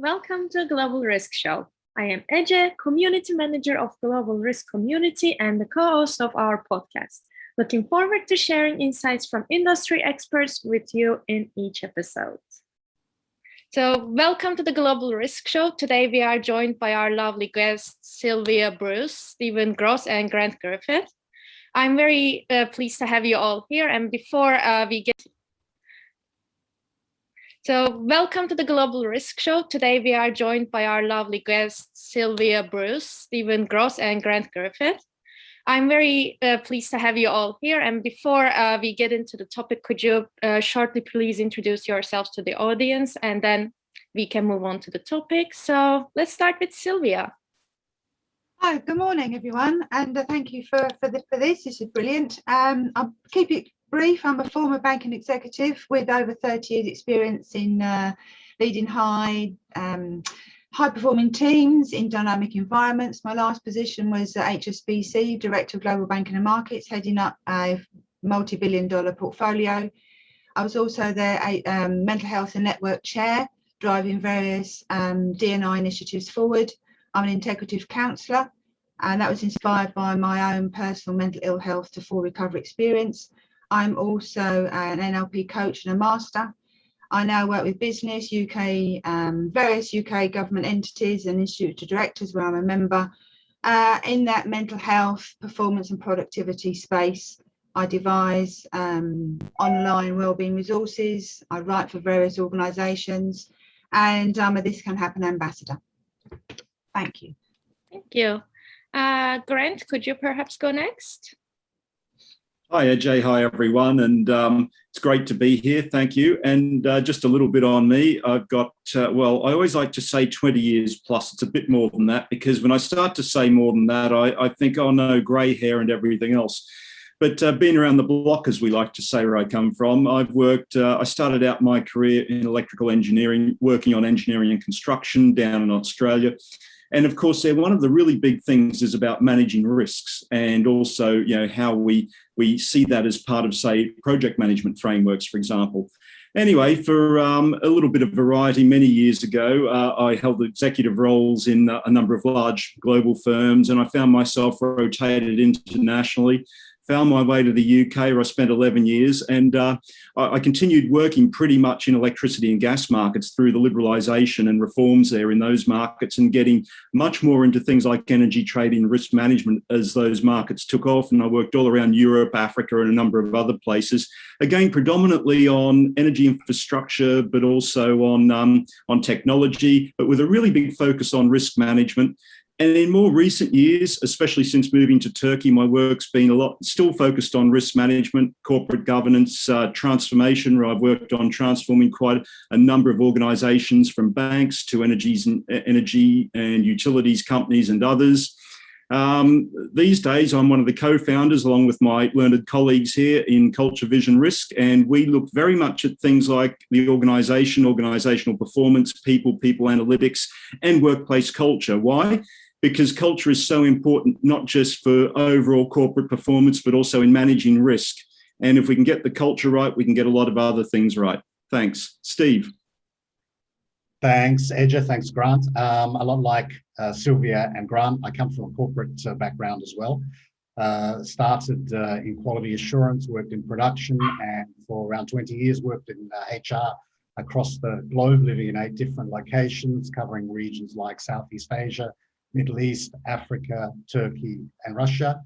Welcome to Global Risk Show. I am Ece, Community Manager of Global Risk Community and the co-host of our podcast. Looking forward to sharing insights from industry experts with you in each episode. So welcome to the Global Risk Show. Today we are joined by our lovely guests, Sylvia Bruce, Gross and Grant Griffiths. I'm very pleased to have you all here. And before we get welcome to the Global Risk Show. Today we are joined by our lovely guests, Sylvia Bruce, Gross and Grant Griffiths. I'm very pleased to have you all here. And before we get into the topic, could you shortly please introduce yourselves to the audience, and then we can move on to the topic. So let's start with Sylvia. Hi, good morning, everyone, and thank you for this. This is brilliant. I'll keep it brief. I'm a former banking executive with over 30 years experience in leading high-performing teams in dynamic environments. My last position was at HSBC, Director of Global Banking and Markets, heading up a multi-billion-dollar portfolio. I was also the Mental Health and Network Chair, driving various D&I initiatives forward. I'm an integrative counsellor, and that was inspired by my own personal mental ill health to full recovery experience. I'm also an NLP coach and a master. I now work with business, various UK government entities and institute of directors where I'm a member. In that mental health, performance and productivity space, I devise online wellbeing resources. I write for various organisations, and I'm a This Can Happen ambassador. Thank you. Thank you. Grant, could you perhaps go next? Hi, Ajay. Hi, everyone. And it's great to be here. Thank you. And just a little bit on me. I've got, I always like to say 20 years plus. It's a bit more than that, because when I start to say more than that, I think, oh no, grey hair and everything else. But being around the block, as we like to say, where I come from, I've worked, I started out my career in electrical engineering, working on engineering and construction down in Australia. And of course, one of the really big things is about managing risks, and also, how we see that as part of, say, project management frameworks, for example. Anyway, for a little bit of variety, many years ago, I held executive roles in a number of large global firms, and I found myself rotated internationally. Found my way to the UK, where I spent 11 years, and I continued working pretty much in electricity and gas markets through the liberalisation and reforms there in those markets, and getting much more into things like energy trading and risk management as those markets took off. And I worked all around Europe, Africa, and a number of other places, again, predominantly on energy infrastructure, but also on technology, but with a really big focus on risk management. And in more recent years, especially since moving to Turkey, my work's been still focused on risk management, corporate governance, transformation, where I've worked on transforming quite a number of organisations, from banks to energy and utilities companies and others. These days, I'm one of the co-founders, along with my learned colleagues here, in Culture, Vision, Risk, and we look very much at things like the organisation, organisational performance, people analytics, and workplace culture. Why? Because culture is so important, not just for overall corporate performance, but also in managing risk. And if we can get the culture right, we can get a lot of other things right. Thanks. Steve. Thanks, Ece. Thanks, Grant. A lot like Sylvia and Grant, I come from a corporate background as well. Started in quality assurance, worked in production, and for around 20 years worked in HR across the globe, living in 8 different locations, covering regions like Southeast Asia, Middle East, Africa, Turkey, and Russia.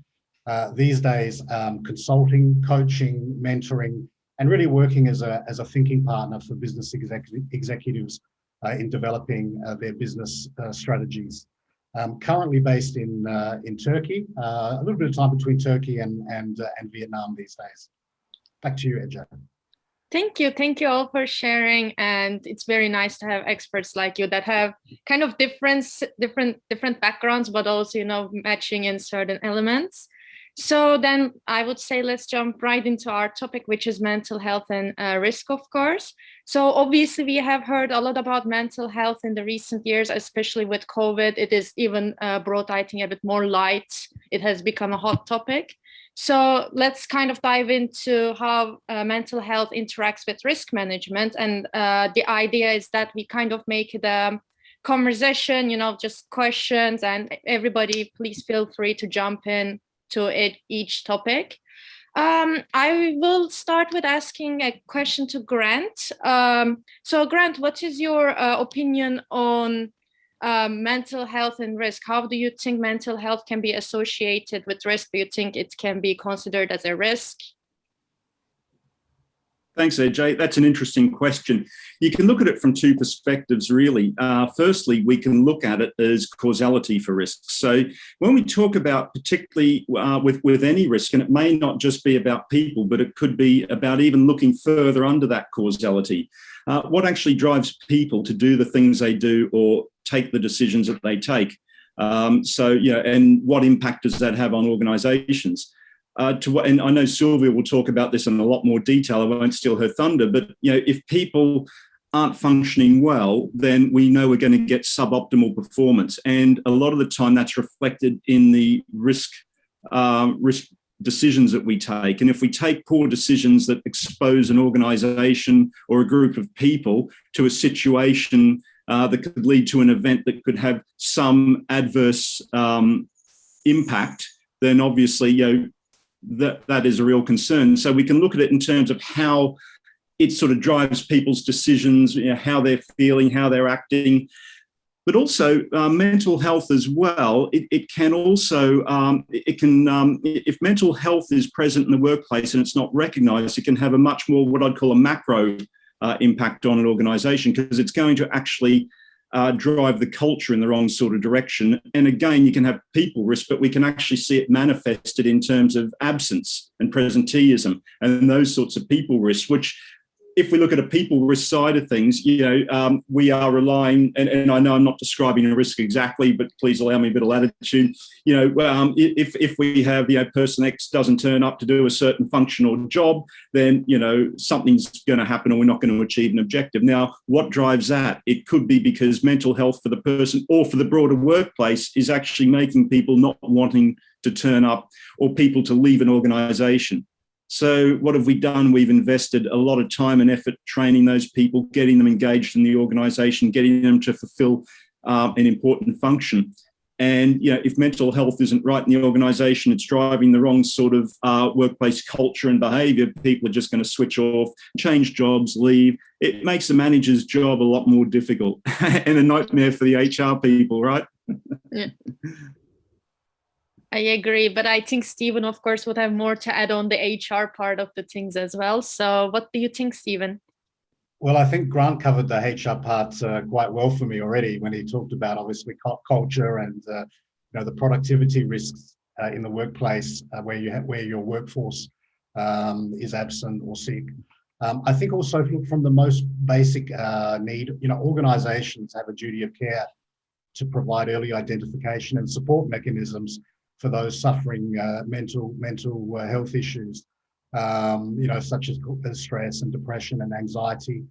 These days, consulting, coaching, mentoring, and really working as a thinking partner for business executives in developing their business strategies. Currently based in Turkey, a little bit of time between Turkey and Vietnam these days. Back to you, Ece. Thank you all for sharing, and it's very nice to have experts like you that have kind of different backgrounds, but also matching in certain elements. So then I would say let's jump right into our topic, which is mental health and risk, of course. So obviously we have heard a lot about mental health in the recent years, especially with COVID. It is even brought, I think, a bit more light. It has become a hot topic. So let's kind of dive into how mental health interacts with risk management. And the idea is that we kind of make it conversation, just questions, and everybody please feel free to jump in to each topic. I will start with asking a question to Grant. So Grant, what is your opinion on mental health and risk? How do you think mental health can be associated with risk? Do you think it can be considered as a risk? Thanks, Ece. That's an interesting question. You can look at it from two perspectives, really. Firstly, we can look at it as causality for risk. So when we talk about particularly with any risk, and it may not just be about people, but it could be about even looking further under that causality. What actually drives people to do the things they do or take the decisions that they take? And what impact does that have on organisations? And I know Sylvia will talk about this in a lot more detail. I won't steal her thunder, but if people aren't functioning well, then we know we're going to get suboptimal performance, and a lot of the time that's reflected in the risk decisions that we take. And if we take poor decisions that expose an organisation or a group of people to a situation that could lead to an event that could have some adverse impact, then obviously that is a real concern. So we can look at it in terms of how it sort of drives people's decisions, how they're feeling, how they're acting, but also mental health as well. It can also, if mental health is present in the workplace and it's not recognised, it can have a much more what I'd call a macro impact on an organisation, because it's going to actually drive the culture in the wrong sort of direction. And again, you can have people risk, but we can actually see it manifested in terms of absence and presenteeism and those sorts of people risks, which, if we look at a people risk side of things, we are relying, and I know I'm not describing a risk exactly, but please allow me a bit of latitude. If we have, person X doesn't turn up to do a certain functional job, then, something's going to happen or we're not going to achieve an objective. Now, what drives that? It could be because mental health for the person or for the broader workplace is actually making people not wanting to turn up or people to leave an organisation. So what have we done? We've invested a lot of time and effort training those people, getting them engaged in the organisation, getting them to fulfil an important function. And if mental health isn't right in the organisation, it's driving the wrong sort of workplace culture and behaviour. People are just going to switch off, change jobs, leave. It makes the manager's job a lot more difficult and a nightmare for the HR people, right? Yeah. I agree, but I think Stephen, of course, would have more to add on the HR part of the things as well. So what do you think, Stephen? Well, I think Grant covered the HR part quite well for me already when he talked about, obviously, culture and the productivity risks in the workplace where your workforce is absent or sick. I think also, if you look from the most basic need, organisations have a duty of care to provide early identification and support mechanisms for those suffering mental health issues, such as stress and depression and anxiety.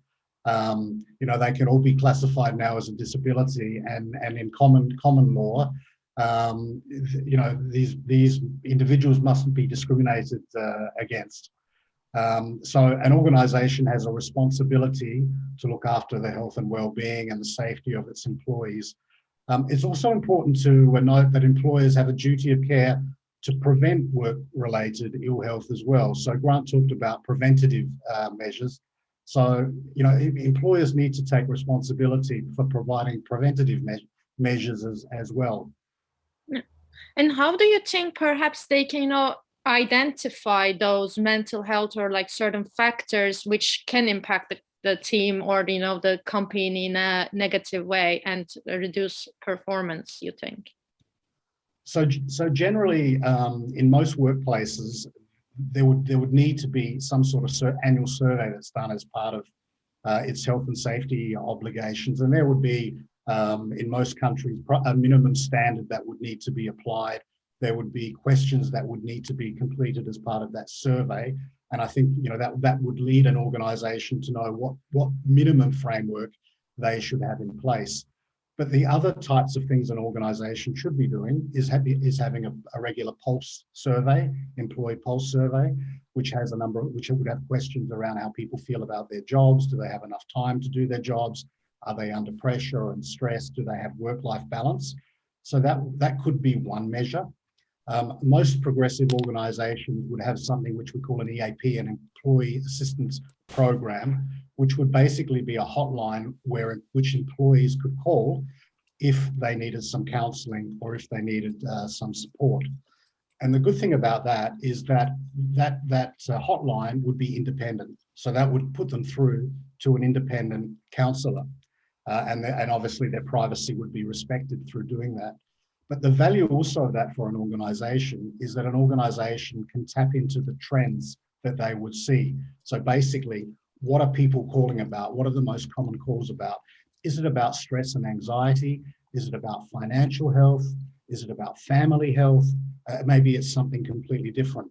They can all be classified now as a disability, and in common law, these individuals mustn't be discriminated against. So an organisation has a responsibility to look after the health and well-being and the safety of its employees. It's also important to note that employers have a duty of care to prevent work-related ill health as well. So Grant talked about preventative measures. So, employers need to take responsibility for providing preventative measures as well. And how do you think perhaps they can identify those mental health or like certain factors which can impact the team or the company in a negative way and reduce performance, you think? So generally, in most workplaces, there would need to be some sort of annual survey that's done as part of its health and safety obligations, and there would be in most countries a minimum standard that would need to be applied. There would be questions that would need to be completed as part of that survey. And I think that would lead an organisation to know what minimum framework they should have in place. But the other types of things an organisation should be doing is having a regular pulse survey, employee pulse survey, which would have questions around how people feel about their jobs. Do they have enough time to do their jobs? Are they under pressure and stress? Do they have work-life balance? So that could be one measure. Most progressive organisations would have something which we call an EAP, an Employee Assistance Program, which would basically be a hotline which employees could call if they needed some counselling or if they needed some support. And the good thing about that is that hotline would be independent. So that would put them through to an independent counsellor. And obviously their privacy would be respected through doing that. But the value also of that for an organisation is that an organisation can tap into the trends that they would see. So basically, what are people calling about? What are the most common calls about? Is it about stress and anxiety? Is it about financial health? Is it about family health? Maybe it's something completely different.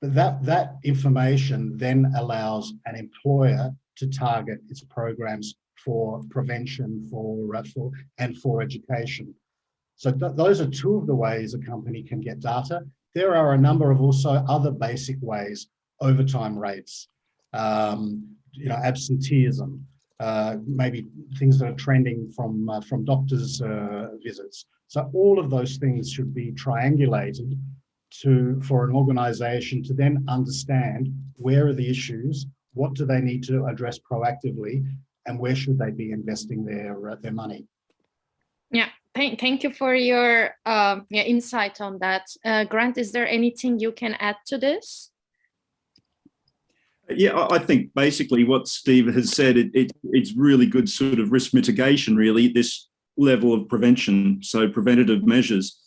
But that information then allows an employer to target its programs for prevention, for education. So those are two of the ways a company can get data. There are a number of also other basic ways: overtime rates, absenteeism, maybe things that are trending from doctors' visits. So all of those things should be triangulated for an organisation to then understand where are the issues, what do they need to address proactively, and where should they be investing their money. Yeah, thank you for your insight on that. Grant, is there anything you can add to this? Yeah, I think basically what Steve has said, it's really good sort of risk mitigation, really, this level of prevention, so preventative measures.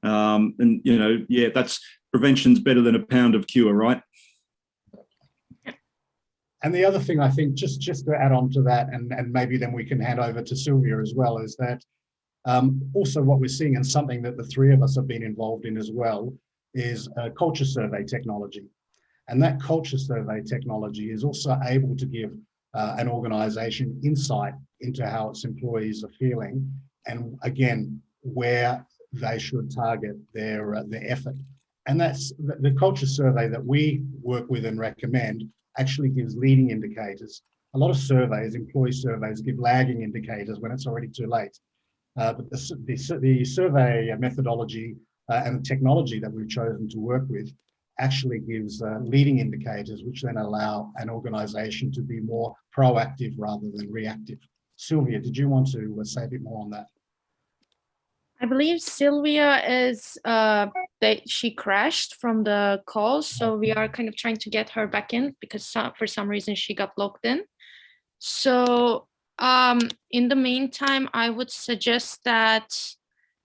That's prevention's better than a pound of cure, right? And the other thing I think, just to add on to that, and maybe then we can hand over to Sylvia as well, is that also what we're seeing, and something that the three of us have been involved in as well, is culture survey technology. And that culture survey technology is also able to give an organisation insight into how its employees are feeling, and again, where they should target their effort. And that's the culture survey that we work with and recommend actually gives leading indicators. A lot of surveys, employee surveys, give lagging indicators when it's already too late. But the survey methodology and the technology that we've chosen to work with actually gives leading indicators, which then allow an organisation to be more proactive rather than reactive. Sylvia, did you want to say a bit more on that? I believe Sylvia is, she crashed from the call, so we are kind of trying to get her back in because for some reason she got locked in. So in the meantime, I would suggest that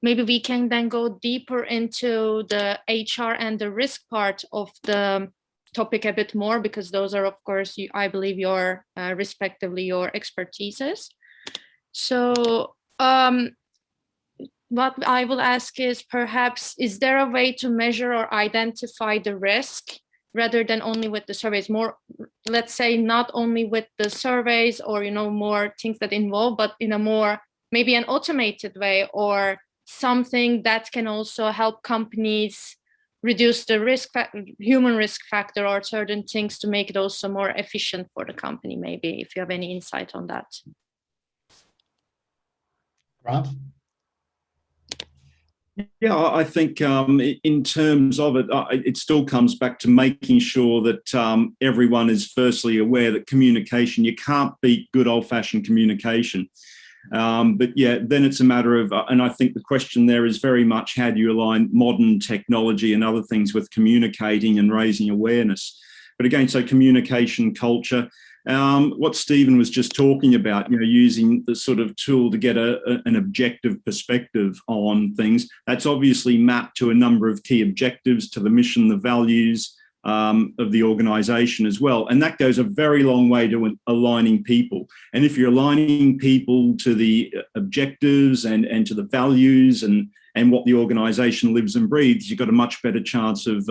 maybe we can then go deeper into the HR and the risk part of the topic a bit more, because those are, of course, I believe, your respectively your expertises. So what I will ask is, perhaps, is there a way to measure or identify the risk rather than only with the surveys? More, let's say, not only with the surveys or, more things that involve, but in a more, maybe an automated way, or something that can also help companies reduce the human risk factor, or certain things to make it also more efficient for the company, maybe, if you have any insight on that. Grant? Yeah, I think in terms of it, it still comes back to making sure that everyone is firstly aware that communication, you can't beat good old-fashioned communication. But yeah, then it's a matter of, and I think the question there is very much, how do you align modern technology and other things with communicating and raising awareness? But again, so communication culture. What Stephen was just talking about, using the sort of tool to get an objective perspective on things, that's obviously mapped to a number of key objectives, to the mission, the values of the organisation as well. And that goes a very long way to aligning people. And if you're aligning people to the objectives and to the values and what the organisation lives and breathes, you've got a much better chance of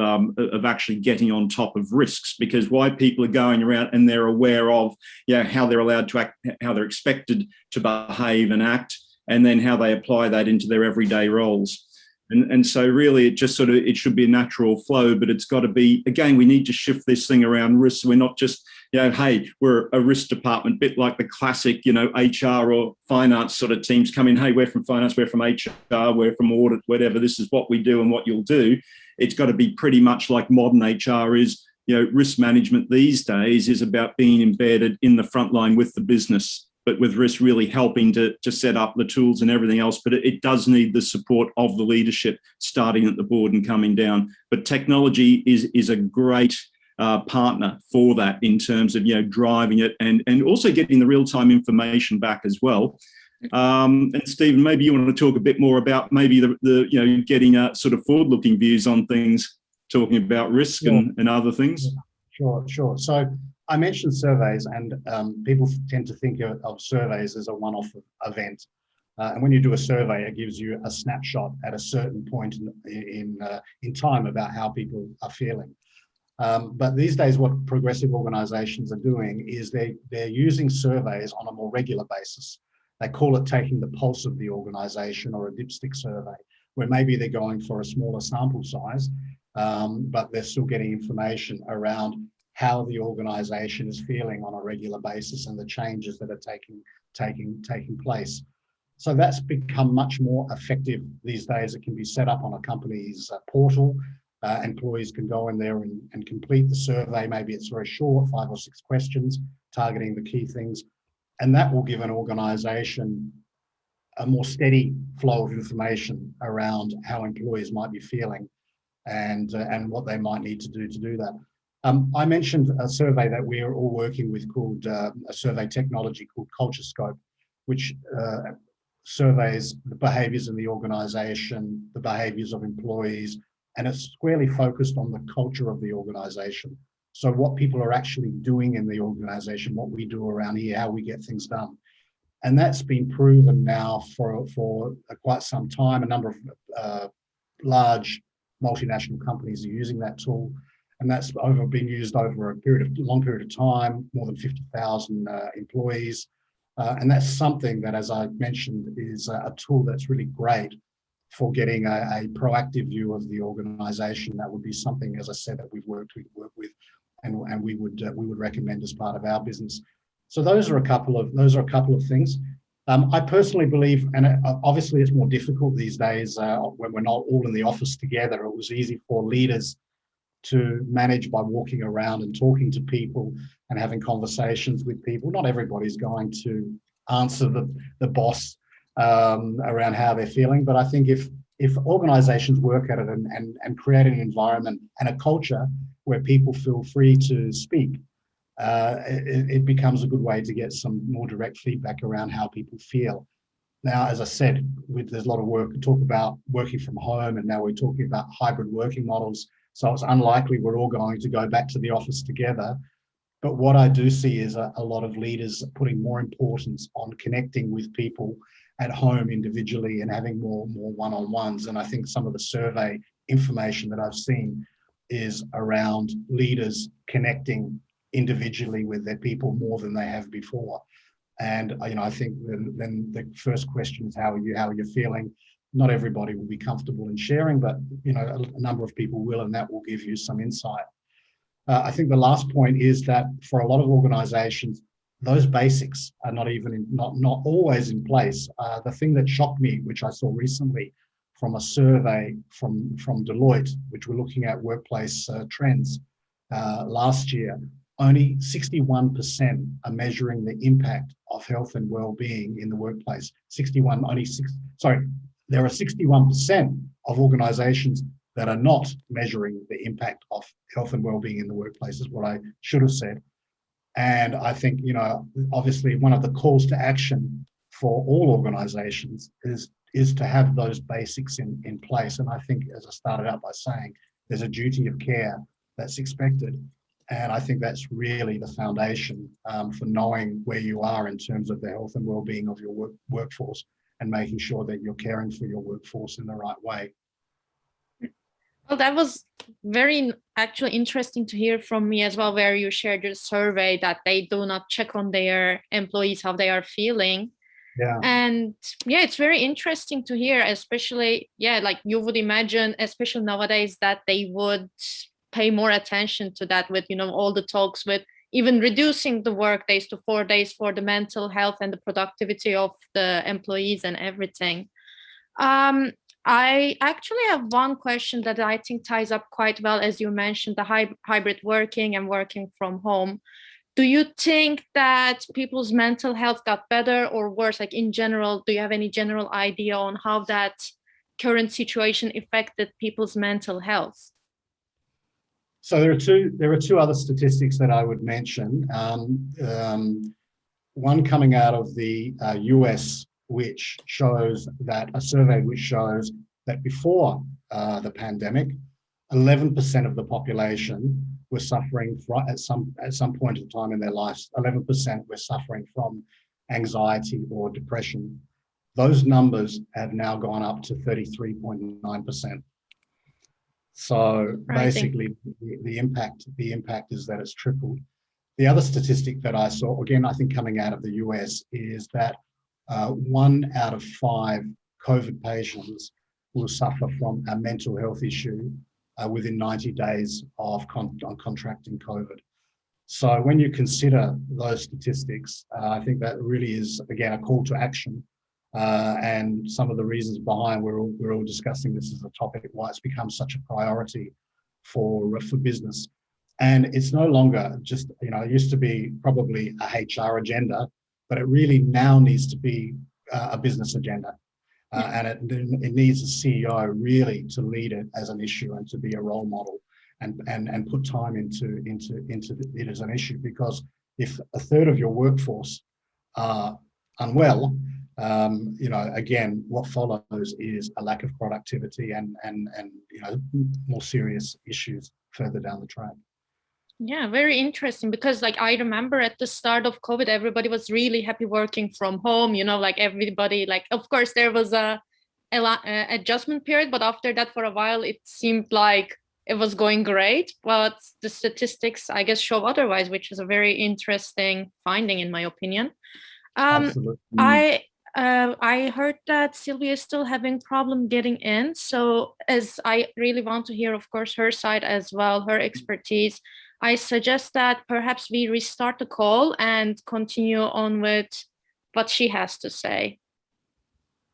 actually getting on top of risks, because why people are going around and they're aware of how they're allowed to act, how they're expected to behave and act, and then how they apply that into their everyday roles. And so really it should be a natural flow, but it's got to be, again, we need to shift this thing around risks. We're not just, hey, we're a risk department, bit like the classic, HR or finance sort of teams come in, hey, we're from finance, we're from HR, we're from audit, whatever, this is what we do and what you'll do. It's got to be pretty much like modern HR is. Risk management these days is about being embedded in the front line with the business, but with risk really helping to set up the tools and everything else. But it does need the support of the leadership, starting at the board and coming down. But technology is a great partner for that in terms of driving it and also getting the real-time information back as well. And Stephen, maybe you want to talk a bit more about maybe the getting sort of forward-looking views on things, talking about risk and other things. Sure. So I mentioned surveys, and people tend to think of surveys as a one-off event. And when you do a survey, it gives you a snapshot at a certain point in time about how people are feeling. But these days, what progressive organisations are doing is they're using surveys on a more regular basis. They call it taking the pulse of the organisation, or a dipstick survey, where maybe they're going for a smaller sample size, but they're still getting information around how the organisation is feeling on a regular basis and the changes that are taking place. So that's become much more effective these days. It can be set up on a company's portal. Employees can go in there and complete the survey. Maybe it's very short, 5 or 6 questions, targeting the key things. And that will give an organisation a more steady flow of information around how employees might be feeling and what they might need to do that. I mentioned a survey that we are all working with called a survey technology called Culture Scope, which surveys the behaviours in the organisation, the behaviours of employees, and it's squarely focused on the culture of the organisation. So what people are actually doing in the organisation, what we do around here, how we get things done. And that's been proven now for quite some time. A number of large multinational companies are using that tool, and that's been used over a long period of time, more than 50,000 employees. And that's something that, as I mentioned, is a tool that's really great for getting a proactive view of the organisation. That would be something, as I said, that we've worked with, and we would recommend as part of our business. So those are a couple of things. I personally believe, and obviously it's more difficult these days when we're not all in the office together. It was easy for leaders to manage by walking around and talking to people and having conversations with people. Not everybody's going to answer the boss around how they're feeling, but I think if organizations work at it and create an environment and a culture where people feel free to speak, it becomes a good way to get some more direct feedback around how people feel. Now, as I said, there's a lot of talk about working from home, and now we're talking about hybrid working models. So it's unlikely we're all going to go back to the office together. But what I do see is a lot of leaders putting more importance on connecting with people at home individually and having more one-on-ones. And I think some of the survey information that I've seen is around leaders connecting individually with their people more than they have before. And I think then the first question is how are you feeling? Not everybody will be comfortable in sharing, but a number of people will, and that will give you some insight. I think the last point is that for a lot of organizations, those basics are not always in place. The thing that shocked me, which I saw recently from a survey from Deloitte, which were looking at workplace trends last year, only 61% are measuring the impact of health and well-being in the workplace. There are 61% of organizations that are not measuring the impact of health and well-being in the workplace, is what I should have said. And I think, obviously one of the calls to action for all organizations is to have those basics in place. And I think, as I started out by saying, there's a duty of care that's expected. And I think that's really the foundation for knowing where you are in terms of the health and well-being of your workforce, and making sure that you're caring for your workforce in the right way. Well, that was very actually interesting to hear from me as well, where you shared your survey that they do not check on their employees, how they are feeling. Yeah. And yeah, it's very interesting to hear, especially, like you would imagine, especially nowadays, that they would pay more attention to that with, all the talks with even reducing the work days to 4 days for the mental health and the productivity of the employees and everything. I actually have one question that I think ties up quite well, as you mentioned, the hybrid working and working from home. Do you think that people's mental health got better or worse? Like in general, do you have any general idea on how that current situation affected people's mental health? So there are two other statistics that I would mention. One coming out of the US, which shows that a survey which shows that before the pandemic, 11% of the population were suffering from, at some point in time in their lives, 11% were suffering from anxiety or depression. Those numbers have now gone up to 33.9%. So basically, the impact is that it's tripled. The other statistic that I saw, again, I think coming out of the US, is that 1 out of 5 COVID patients will suffer from a mental health issue within 90 days of contracting COVID. So when you consider those statistics, I think that really is, again, a call to action. And some of the reasons behind we're all discussing this as a topic, why it's become such a priority for business. And it's no longer just, it used to be probably a HR agenda, but it really now needs to be a business agenda. And it needs a CEO really to lead it as an issue and to be a role model and put time into it as an issue. Because if a third of your workforce are unwell, again, what follows is a lack of productivity and more serious issues further down the track. Yeah, very interesting, because like I remember at the start of COVID, everybody was really happy working from home, like everybody, like, of course there was a adjustment period, but after that for a while it seemed like it was going great. But the statistics, I guess, show otherwise, which is a very interesting finding in my opinion. Absolutely. I heard that Sylvia is still having problem getting in. So as I really want to hear, of course, her side as well, her expertise, I suggest that perhaps we restart the call and continue on with what she has to say.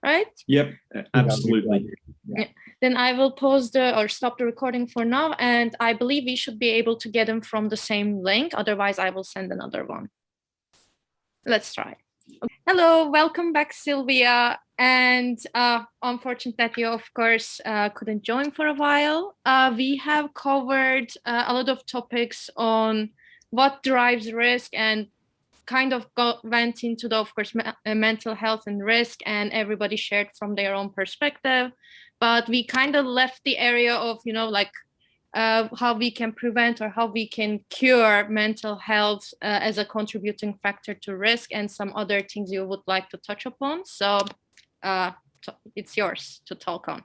Right? Yep, absolutely. Yeah. Then I will pause or stop the recording for now. And I believe we should be able to get them from the same link. Otherwise, I will send another one. Let's try. Hello, welcome back, Sylvia. And unfortunate that you, of course, couldn't join for a while. We have covered a lot of topics on what drives risk and kind of went into the, of course, mental health and risk, and everybody shared from their own perspective. But we kind of left the area of, how we can prevent or how we can cure mental health as a contributing factor to risk, and some other things you would like to touch upon. So it's yours to talk on.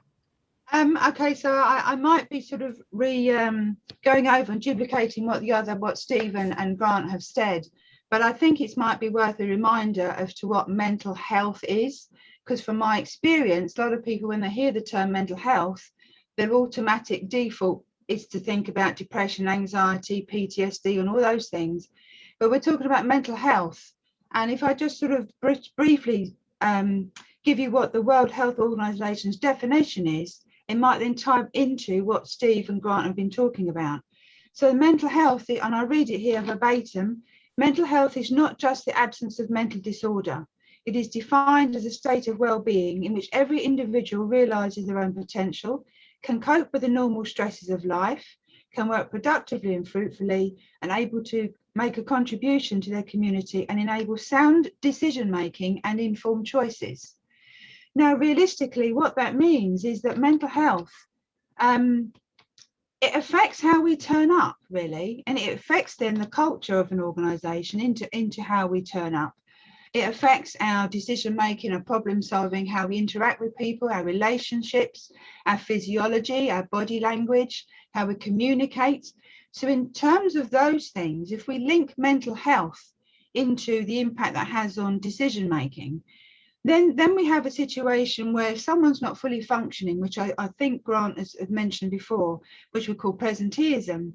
Okay, so I might be sort of going over and duplicating what Stephen and Grant have said, but I think it might be worth a reminder as to what mental health is, because from my experience, a lot of people, when they hear the term mental health, their automatic default is to think about depression, anxiety, PTSD, and all those things. But we're talking about mental health. And if I just sort of briefly give you what the World Health Organization's definition is, it might then tie into what Steve and Grant have been talking about. So mental health, and I read it here verbatim, mental health is not just the absence of mental disorder. It is defined as a state of well-being in which every individual realizes their own potential, can cope with the normal stresses of life, can work productively and fruitfully, and able to make a contribution to their community and enable sound decision-making and informed choices. Now, realistically, what that means is that mental health, it affects how we turn up, really, and it affects then the culture of an organisation into how we turn up. It affects our decision-making, our problem-solving, how we interact with people, our relationships, our physiology, our body language, how we communicate. So in terms of those things, if we link mental health into the impact that has on decision-making, then we have a situation where if someone's not fully functioning, which I think Grant has mentioned before, which we call presenteeism,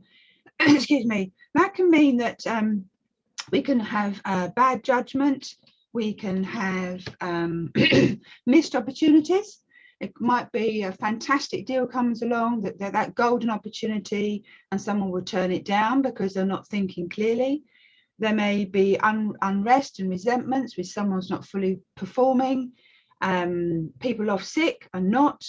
excuse me, that can mean that We can have bad judgment. We can have missed opportunities. It might be a fantastic deal comes along, that golden opportunity, and someone will turn it down because they're not thinking clearly. There may be unrest and resentments with someone's not fully performing, people off sick and not,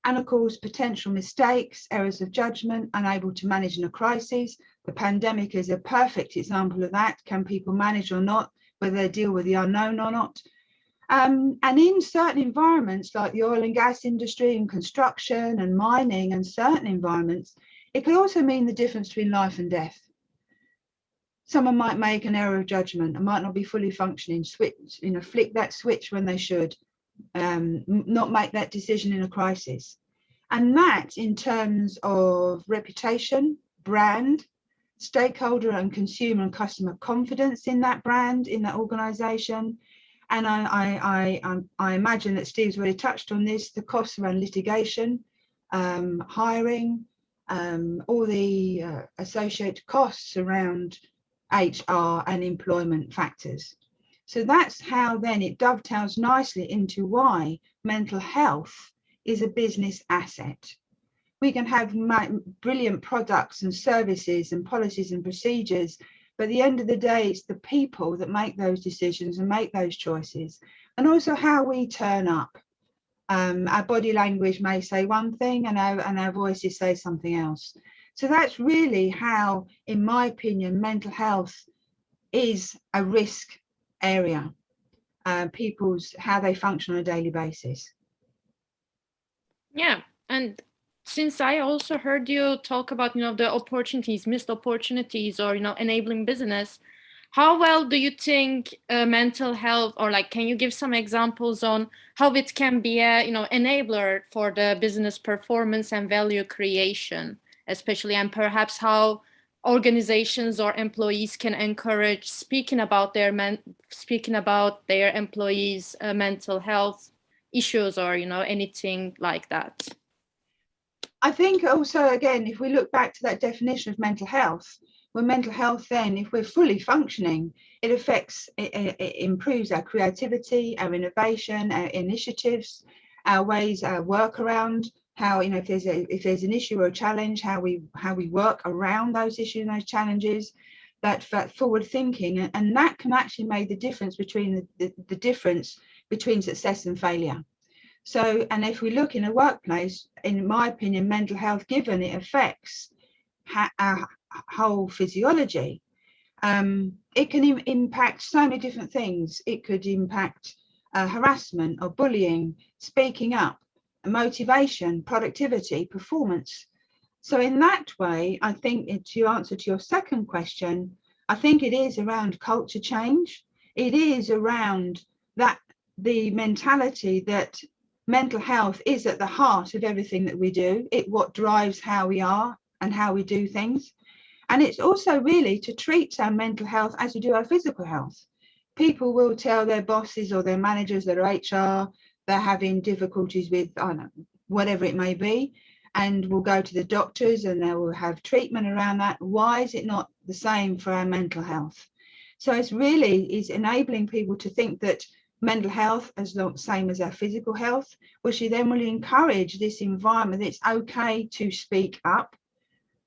and of course, potential mistakes, errors of judgment, unable to manage in a crisis. The pandemic is a perfect example of that. Can people manage or not, whether they deal with the unknown or not? And in certain environments like the oil and gas industry and construction and mining and certain environments, it could also mean the difference between life and death. Someone might make an error of judgment and might not be fully functioning, flick that switch when they should, not make that decision in a crisis. And that, in terms of reputation, brand, stakeholder and consumer and customer confidence in that brand, in that organization. And I imagine that Steve's already touched on this, the costs around litigation, hiring, all the associated costs around HR and employment factors. So that's how then it dovetails nicely into why mental health is a business asset. We can have brilliant products and services and policies and procedures, but at the end of the day, it's the people that make those decisions and make those choices, and also how we turn up. Our body language may say one thing and our voices say something else. So that's really how, in my opinion, mental health is a risk area, how they function on a daily basis. Yeah, and since I also heard you talk about, the opportunities, missed opportunities, or, enabling business, how well do you think mental health, or can you give some examples on how it can be a, enabler for the business performance and value creation, especially, and perhaps how organizations or employees can encourage speaking about their employees' mental health issues, or anything like that? I think also, again, if we look back to that definition of mental health, well, mental health then, if we're fully functioning, it improves our creativity, our innovation, our initiatives, our ways, our workaround, how, if there's an issue or a challenge, how we work around those issues and those challenges, that forward thinking, and that can actually make the difference between the difference between success and failure. So, and if we look in a workplace, in my opinion, mental health, given it affects our whole physiology, it can impact so many different things. It could impact harassment or bullying, speaking up, motivation, productivity, performance. So in that way, I think, to answer to your second question, I think it is around culture change. It is around that, the mentality that mental health is at the heart of everything that we do. It's what drives how we are and how we do things. And it's also really to treat our mental health as we do our physical health. People will tell their bosses or their managers that are HR, they're having difficulties with, I don't know, whatever it may be, and will go to the doctors and they will have treatment around that. Why is it not the same for our mental health? So it's enabling people to think that mental health is not the same as our physical health, which then will encourage this environment that it's okay to speak up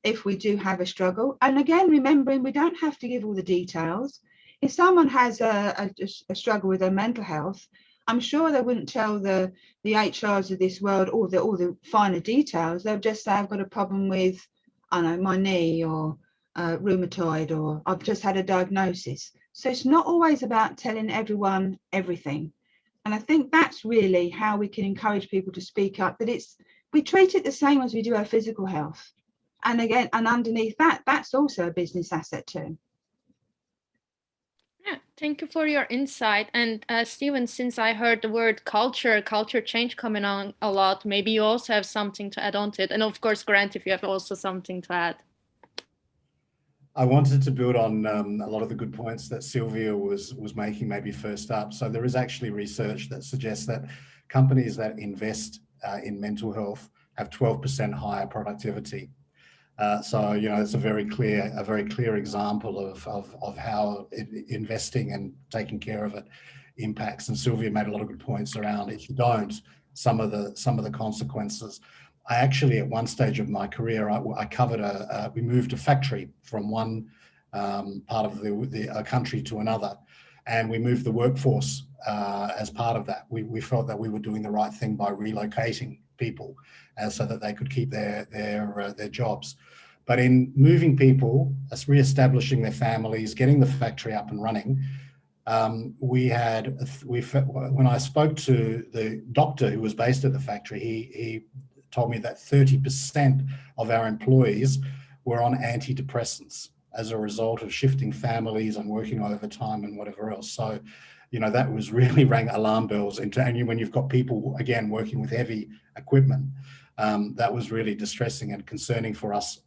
if we do have a struggle. And again, remembering we don't have to give all the details. If someone has a struggle with their mental health, I'm sure they wouldn't tell the HRs of this world all the finer details. They'll just say, I've got a problem with, I don't know, my knee, or rheumatoid, or I've just had a diagnosis. So it's not always about telling everyone everything. And I think that's really how we can encourage people to speak up, that we treat it the same as we do our physical health. And again, and underneath that, that's also a business asset too. Yeah, thank you for your insight. And Stephen, since I heard the word culture change coming on a lot, maybe you also have something to add on to it. And of course, Grant, if you have also something to add. I wanted to build on a lot of the good points that Sylvia was making maybe first up. So there is actually research that suggests that companies that invest in mental health have 12% higher productivity. So, you know, it's a very clear example of how investing and taking care of it impacts. And Sylvia made a lot of good points around if you don't, some of the consequences. I actually, at one stage of my career, I covered we moved a factory from one part of the country to another, and we moved the workforce as part of that. We felt that we were doing the right thing by relocating people so that they could keep their jobs. But in moving people, re-establishing their families, getting the factory up and running, when I spoke to the doctor who was based at the factory, he told me that 30% of our employees were on antidepressants as a result of shifting families and working overtime and whatever else. So, you know, that was really rang alarm bells. And when you've got people, again, working with heavy equipment, that was really distressing and concerning for us,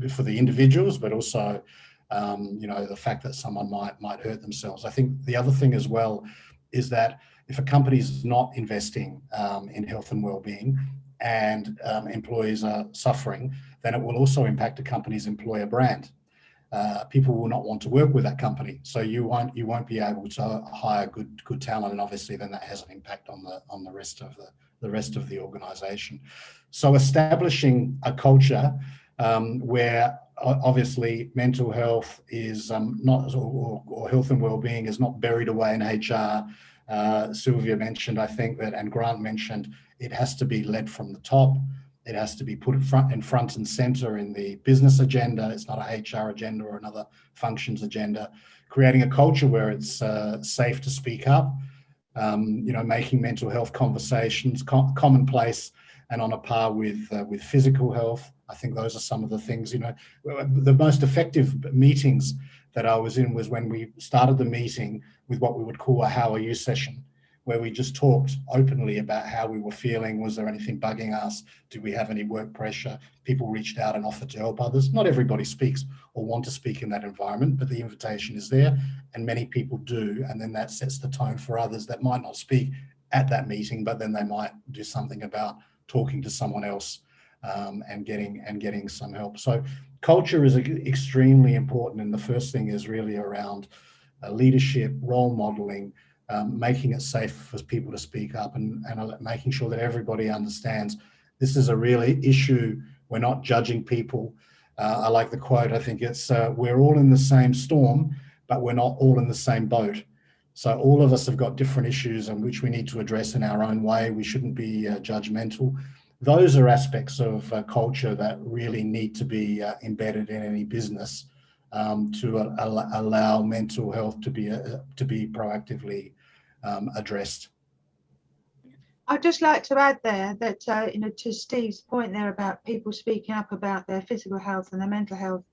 for the individuals, but also, you know, the fact that someone might hurt themselves. I think the other thing as well is that if a company is not investing in health and well-being and employees are suffering, then it will also impact a company's employer brand. People will not want to work with that company, so you won't be able to hire good talent, and obviously then that has an impact on the rest of the organisation. So establishing a culture where obviously mental health is not, or health and well-being is not buried away in HR. Sylvia mentioned, I think that, and Grant mentioned, it has to be led from the top. It has to be put front and center in the business agenda. It's not a HR agenda or another functions agenda. Creating a culture where it's safe to speak up, you know, making mental health conversations commonplace and on a par with physical health. I think those are some of the things, you know. The most effective meetings that I was in was when we started the meeting with what we would call a how are you session, where we just talked openly about how we were feeling. Was there anything bugging us? Did we have any work pressure? People reached out and offered to help others. Not everybody speaks or want to speak in that environment, but the invitation is there and many people do. And then that sets the tone for others that might not speak at that meeting, but then they might do something about talking to someone else and getting some help. So culture is extremely important. And the first thing is really around leadership, role modeling, making it safe for people to speak up and making sure that everybody understands this is a really issue. We're not judging people. I like the quote. I think it's, we're all in the same storm, but we're not all in the same boat. So all of us have got different issues in which we need to address in our own way. We shouldn't be judgmental. Those are aspects of culture that really need to be embedded in any business to allow mental health to be proactively addressed. I'd just like to add there that, you know, to Steve's point there about people speaking up about their physical health and their mental health.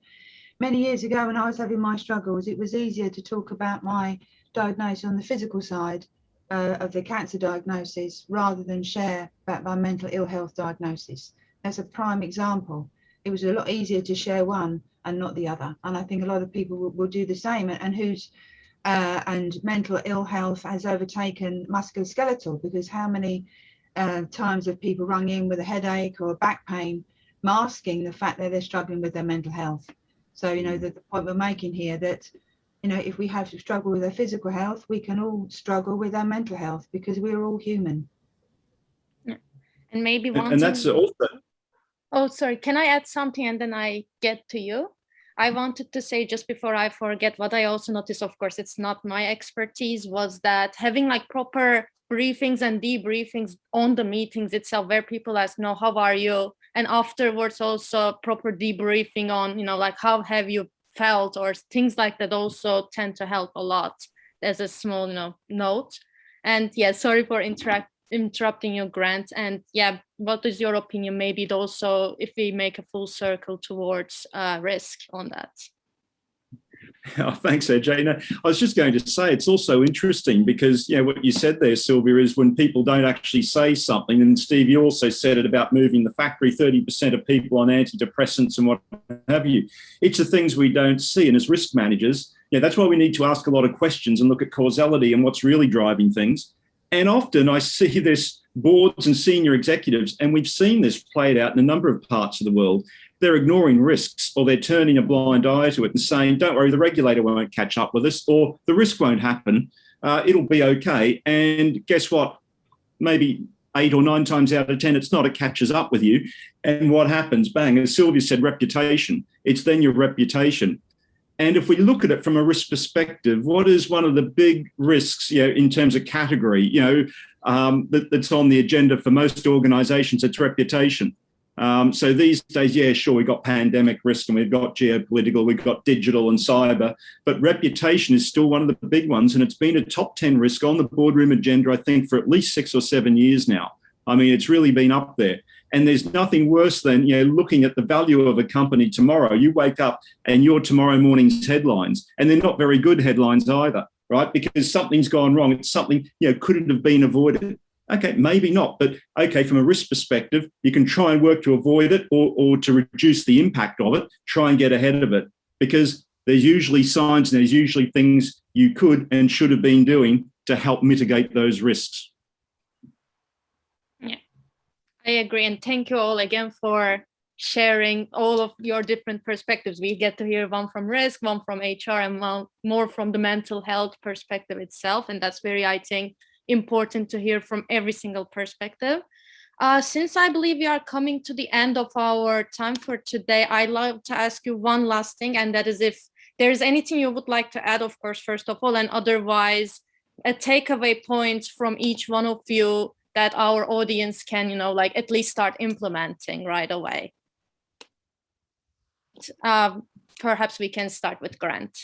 Many years ago when I was having my struggles, it was easier to talk about my diagnosis on the physical side of the cancer diagnosis rather than share about my mental ill health diagnosis. That's a prime example. It was a lot easier to share one and not the other. And I think a lot of people will do the same, and mental ill health has overtaken musculoskeletal, because how many times have people rung in with a headache or back pain, masking the fact that they're struggling with their mental health. So, you know, the point we're making here that, you know, if we have to struggle with our physical health, we can all struggle with our mental health because we're all human. And maybe one and that's also. Oh, sorry. Can I add something and then I get to you? I wanted to say, just before I forget, what I also noticed, of course, it's not my expertise, was that having like proper briefings and debriefings on the meetings itself, where people ask, no, how are you? And afterwards also proper debriefing on, you know, like, how have you felt, or things like that also tend to help a lot as a small, you know, note. And yeah, sorry for interrupting you, Grant. And yeah, what is your opinion? Maybe it also, if we make a full circle towards risk on that. Oh, thanks, AJ. No, I was just going to say, it's also interesting because, you know, what you said there, Sylvia, is when people don't actually say something, and Steve, you also said it about moving the factory, 30% of people on antidepressants and what have you. It's the things we don't see. And as risk managers, yeah, that's why we need to ask a lot of questions and look at causality and what's really driving things. And often I see this boards and senior executives, and we've seen this played out in a number of parts of the world. they're ignoring risks, or they're turning a blind eye to it and saying, don't worry, the regulator won't catch up with us, or the risk won't happen. It'll be okay. And guess what? Maybe 8 or 9 times out of 10, it's not. It catches up with you. And what happens? Bang, as Sylvia said, reputation. It's then your reputation. And if we look at it from a risk perspective, what is one of the big risks, in terms of category, that's on the agenda for most organisations? It's reputation. So these days, yeah, sure, we've got pandemic risk and we've got geopolitical, we've got digital and cyber, but reputation is still one of the big ones. And it's been a top 10 risk on the boardroom agenda, I think, for at least 6 or 7 years now. I mean, it's really been up there. And there's nothing worse than, looking at the value of a company tomorrow. You wake up and your tomorrow morning's headlines, and they're not very good headlines either, right? Because something's gone wrong. It's something, could it have been avoided? Okay, maybe not, but okay, from a risk perspective, you can try and work to avoid it or to reduce the impact of it, try and get ahead of it, because there's usually signs and there's usually things you could and should have been doing to help mitigate those risks. Yeah, I agree. And thank you all again for sharing all of your different perspectives. We get to hear one from risk, one from HR, and one more from the mental health perspective itself. And that's very, I think, important to hear from every single perspective. Since I believe we are coming to the end of our time for today, I'd like to ask you one last thing, and that is if there's anything you would like to add, of course, first of all, and otherwise a takeaway point from each one of you that our audience can, at least start implementing right away. Perhaps we can start with Grant.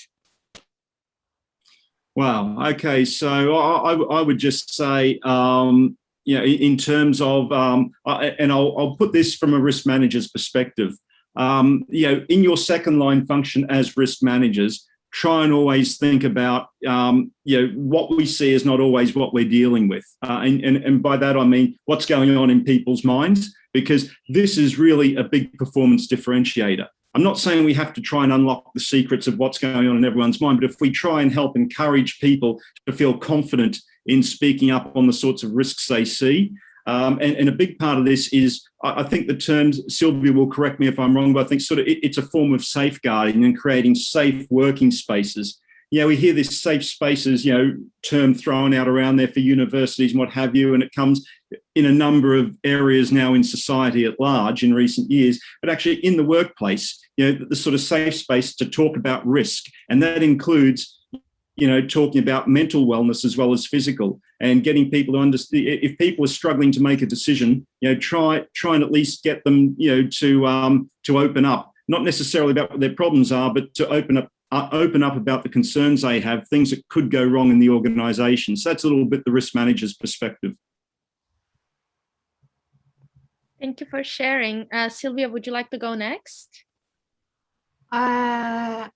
Wow. Okay. So I would just say, in terms of, and I'll put this from a risk manager's perspective, in your second line function as risk managers, try and always think about, what we see is not always what we're dealing with. And by that, I mean, what's going on in people's minds, because this is really a big performance differentiator. I'm not saying we have to try and unlock the secrets of what's going on in everyone's mind, but if we try and help encourage people to feel confident in speaking up on the sorts of risks they see, and a big part of this is, I think the terms, Sylvia will correct me if I'm wrong, but I think it's a form of safeguarding and creating safe working spaces. We hear this safe spaces, term thrown out around there for universities and what have you, and it comes in a number of areas now in society at large in recent years, but actually in the workplace, the sort of safe space to talk about risk. And that includes, talking about mental wellness as well as physical, and getting people to understand. If people are struggling to make a decision, try and at least get them, to open up, not necessarily about what their problems are, but to open up about the concerns they have, things that could go wrong in the organisation. So that's a little bit the risk manager's perspective. Thank you for sharing. Sylvia, would you like to go next? I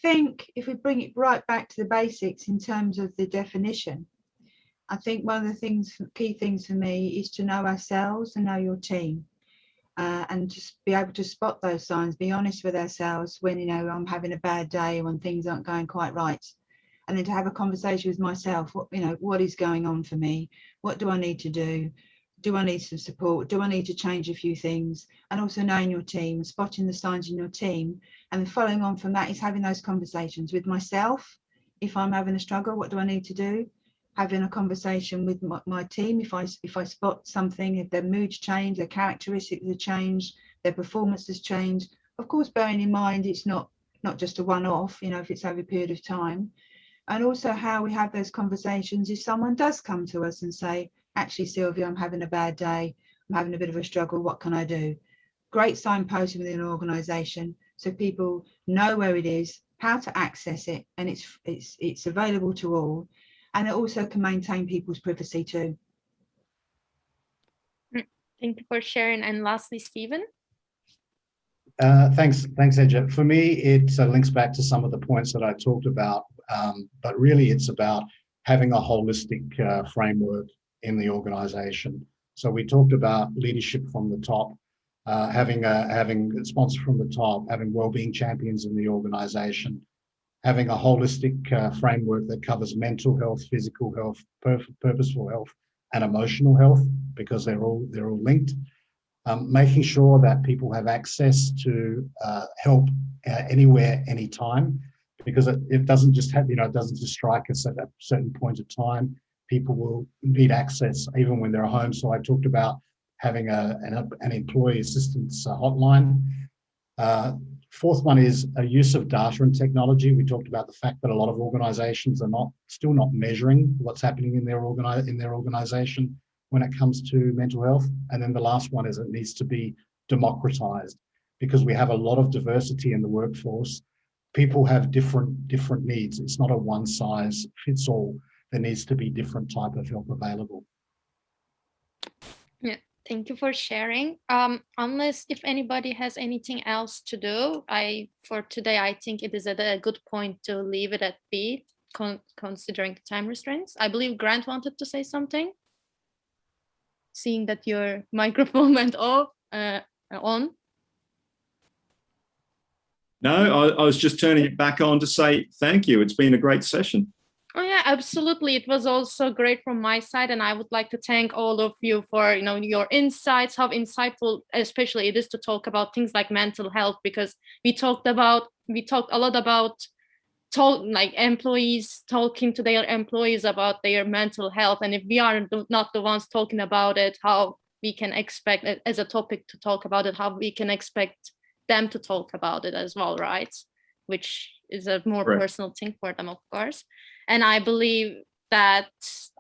think if we bring it right back to the basics in terms of the definition, I think one of the key things for me is to know ourselves and know your team, and just be able to spot those signs, be honest with ourselves when, I'm having a bad day, when things aren't going quite right. And then to have a conversation with myself, what is going on for me? What do I need to do? Do I need some support? Do I need to change a few things? And also knowing your team, spotting the signs in your team. And then following on from that is having those conversations with myself. If I'm having a struggle, what do I need to do? Having a conversation with my team. If I spot something, if their mood's changed, their characteristics have changed, their performance has changed. Of course, bearing in mind, it's not just a one-off, if it's over a period of time. And also how we have those conversations if someone does come to us and say, actually, Sylvia, I'm having a bad day, I'm having a bit of a struggle, what can I do? Great signposting within an organisation so people know where it is, how to access it, and it's available to all. And it also can maintain people's privacy too. Thank you for sharing. And lastly, Stephen. Thanks, Ece. For me, it links back to some of the points that I talked about, but really it's about having a holistic framework in the organisation. So we talked about leadership from the top, having sponsors from the top, having wellbeing champions in the organisation, having a holistic framework that covers mental health, physical health, purposeful health, and emotional health, because they're all linked. making sure that people have access to help anywhere, anytime, because it doesn't just have, it doesn't just strike us at a certain point of time. People will need access even when they're at home. So I talked about having an employee assistance hotline. Fourth one is a use of data and technology. We talked about the fact that a lot of organizations are still not measuring what's happening in their organization when it comes to mental health. And then the last one is it needs to be democratized, because we have a lot of diversity in the workforce. People have different needs. It's not a one size fits all. There needs to be different type of help available. Yeah, thank you for sharing. Unless if anybody has anything else to do, for today, I think it is at a good point to leave it at B, considering the time restraints. I believe Grant wanted to say something. Seeing that your microphone went off, on. No, I was just turning it back on to say thank you. It's been a great session. Oh yeah, absolutely. It was also great from my side, and I would like to thank all of you for your insights, how insightful especially it is to talk about things like mental health, because we talked a lot about employees talking to their employees about their mental health, and if we are not the ones talking about it, how we can expect it as a topic to talk about it, how we can expect them to talk about it as well, right? Which is a more personal thing for them, of course. And I believe that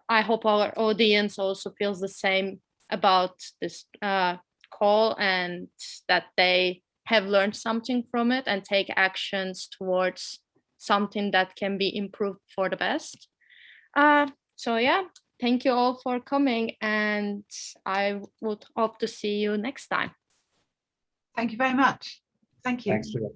I hope our audience also feels the same about this call, and that they have learned something from it and take actions towards something that can be improved for the best. So yeah, thank you all for coming, and I would hope to see you next time. Thank you very much. Thank you. Thanks, Sylvia.